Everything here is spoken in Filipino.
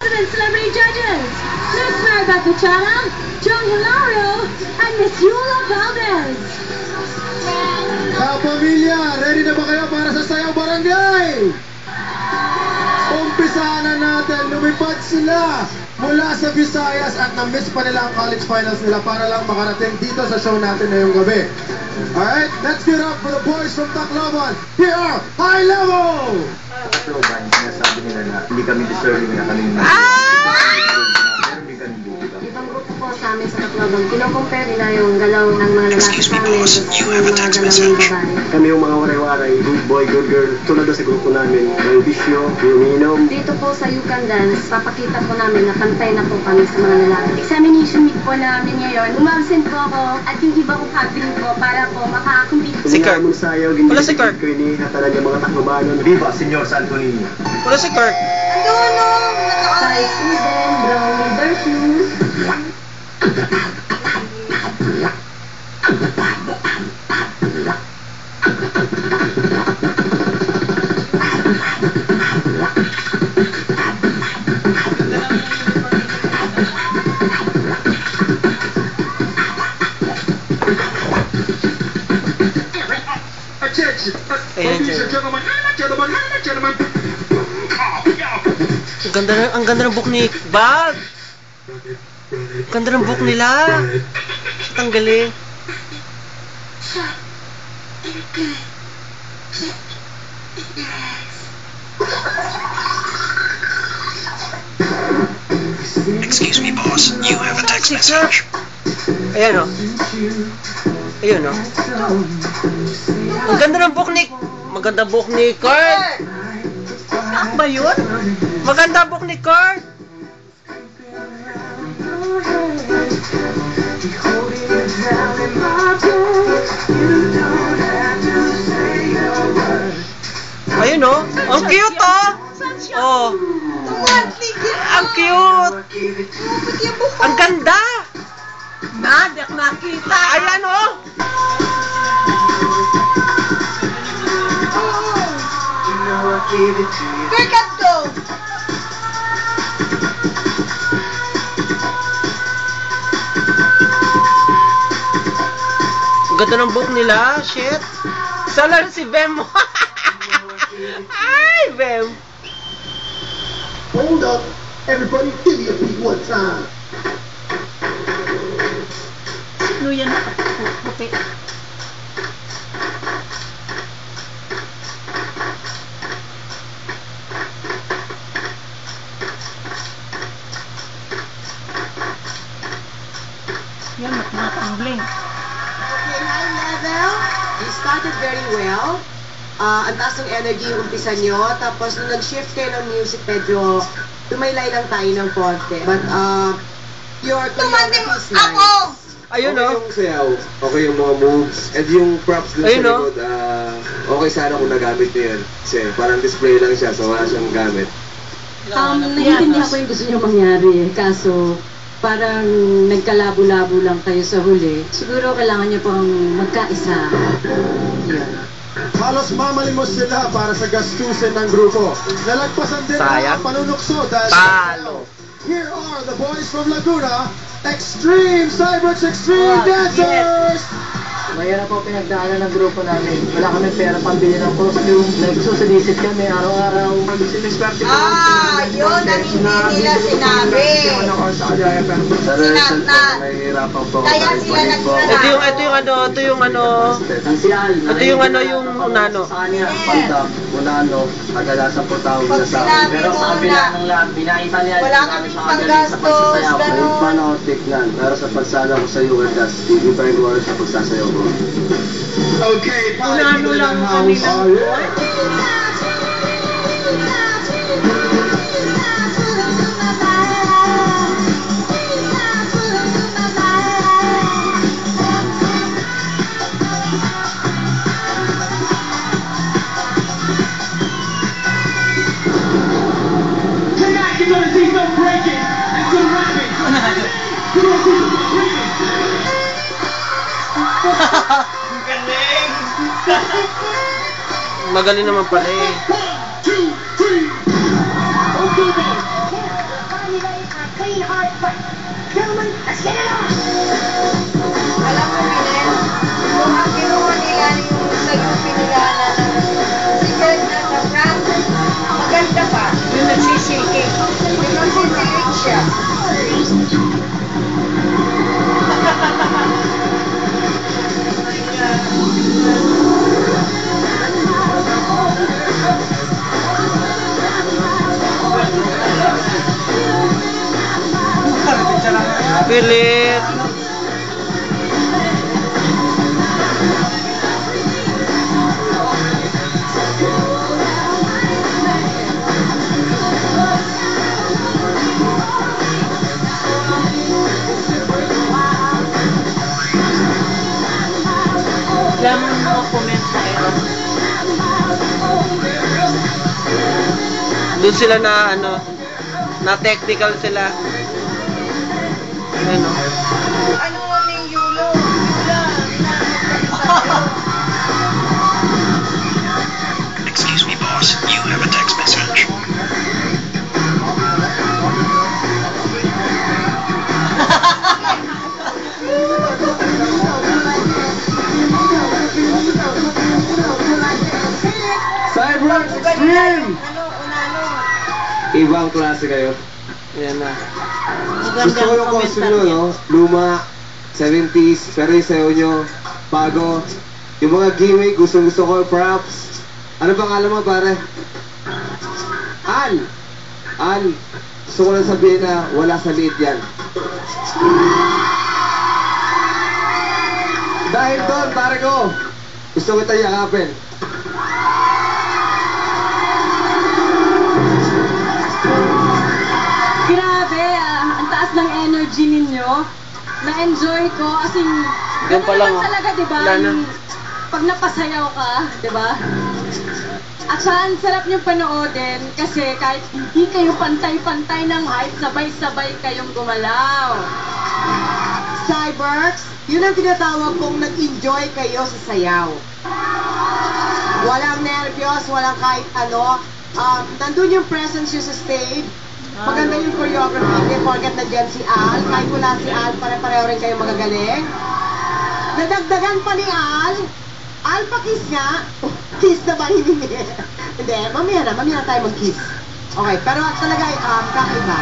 gentlemen, celebrity judges, Miss Maribeth Buchana, John Hilario, and Miss Yula Valdez. Pamilya, ready na ba kayo para sa Sayaw Barangay? Umpisahan na natin, lumipad sila mula sa Visayas at na-miss pa nila ang college finals nila para lang makarating dito sa show natin ngayong gabi. Alright, let's give it up for the boys from Tacloban. Here are High Level! Tacloban, sinasabi nila na hindi kami deserving na kami Ibang grupo po sa amin sa Tacloban, kino-compare nila yung galaw ng mga lalaki sa amin at yung mga galaw ng babae. Kami yung mga waray-waray, good boy, good girl, tulad doon sa grupo namin, yung bisyo, yung inom. Dito po sa Yukan Dance, papakita po namin na pantay na po kami sa mga lalaki. Examination week po namin ngayon. Umabsent po ako at yung iba kong cabin po para po makakumpit. Si Kirk. Wala si Kirk. Hatalan yung mga Taclobanon. Viva, Senyor Santo Niño. Wala si Kirk. Sa Sweden, brown leather shoes. Ang ganda ng book ni Bag. Ganda ng book nila. Tanggalin. Excuse me, boss. You have a text message. Ayan o. Ayun o. Ang ganda ng book ni... Maganda book ni Kurt. Ba yun? Maganda book ni Kurt. Ayun o. Ang cute o. Oh. Ang cute. Ang ganda. Nadak nakita. Ayan o. Pick to. Ang ganda ng book nila. Shit. Sala si Bem. Ay, Bem. Hold up, everybody give me a beat one time. Luya na puti. Yan, matangling. Okay, high level. You started very well. Ang taas ng energy yung umpisa nyo. Tapos nung nag-shift kayo ng music, medyo tumaylay lang tayo ng konti. But your choreography is nice. Ayun o. Okay yung sayaw, okay yung mga moves, and yung props dun sa Ayun, likod, okay sana kung nagamit niya yan. Kasi parang display lang siya, so wala siyang gamit. Naiintindihan ko yung gusto nyo mangyari eh. Kaso, parang nagkalabo-labo lang kayo sa huli. Siguro kailangan nyo pang magkaisa. Yun. Halos mamalimos sila para sa gastusin ng grupo. Nalagpasan din ang panunukso dahil Palo. Here are the boys from Laguna, Extreme Cyberx Extreme Dancers! Mahirap po pinagdaanan ng grupo namin. Wala kami pera pambili ng costume. Nagsusunisit kami araw-araw. Yun ang hindi nila sinabi. Sinatnan. Kaya sila nagsasama. Ito yung unano. Sa kanya, pandak, unano, kadalasan po tawag na sa akin. Pero sa kabila ng lahat, pinaita niya. Wala kaming panggastos, gano'n. Paano ako tignan? Pero sa pagsala ko sa UNDAS, hindi pa rin sa pagsasayaw ko. Okay, Unano lang kami ng Tonight you're gonna see some breaking and some rapping. You're gonna see some breaking. Magaling naman pala eh. 1, 2, 3. Okay, Alam mo, Minen, kung ang kinuha nila yung sa UP nila na secret na sa France, maganda pa. Yung nagsisilking. Yung nagsisilking siya. Pilit. Lamang mga comment sa ito. Doon sila na na technical sila. Ano? Ano naming Yulo? Yula, Excuse me, boss. You have a text message. Cyberworks Extreme! Unano? Ibang klase kayo. Yan na. Gusto ko yung costume nyo, no? Luma, 70s, pero yung sayo nyo, bago. Yung mga gimmick, gusto ko yung props. Ano bang alam mo, pare? Al, gusto ko lang sabihin na wala sa liit yan. Dahil doon, pare ko, gusto ko tayo yakapin. Grabe, ang taas ng energy ninyo. Na-enjoy ko, as in, Yan pa lang, naman talaga, di ba? wala na. Yung pag napasayaw ka, di ba? At saka, ang sarap niyong panoodin kasi kahit hindi kayo pantay-pantay ng height, sabay-sabay kayong gumalaw. Cyberworks, yun ang tinatawag kong nag-enjoy kayo sa sayaw. Walang nervyos, walang kahit ano. Nandun yung presence nyo sa stage. Maganda yung choreography. Hindi forget na dyan si Al. Kahit wala si Al, pare-pareho rin kayo magagaling. Nadagdagan pa ni Al. Al, pa-kiss nga. Kiss na ba hiningi? Hindi, mamaya na tayo mag-kiss. Okay, pero talaga, kakaiba.